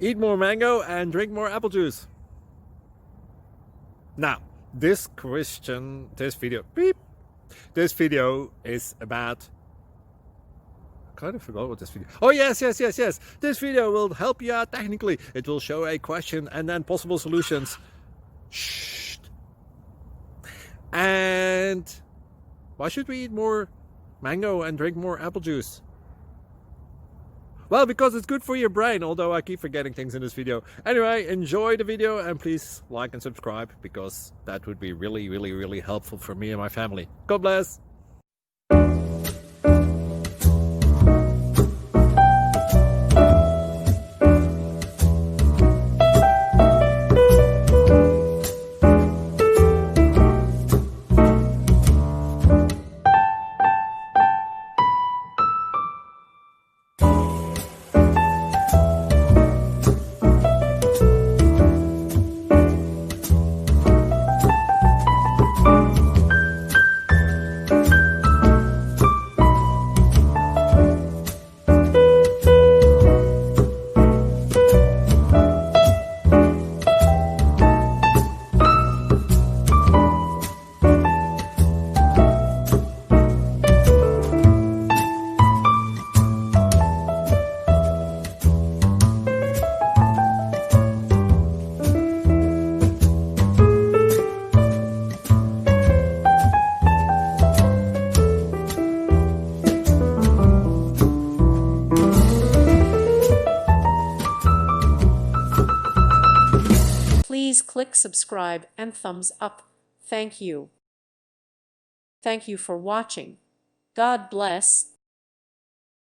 Eat more mango and drink more apple juice. Now, this video is about, I kind of forgot what this video. Oh, yes. This video will help you out technically. It will show a question and then possible solutions. Shh. And why should we eat more mango and drink more apple juice? Well, because it's good for your brain, although I keep forgetting things in this video. Anyway, enjoy the video and please like and subscribe, because that would be really helpful for me and my family. God bless! Please click subscribe and thumbs up. Thank you. Thank you for watching. God bless.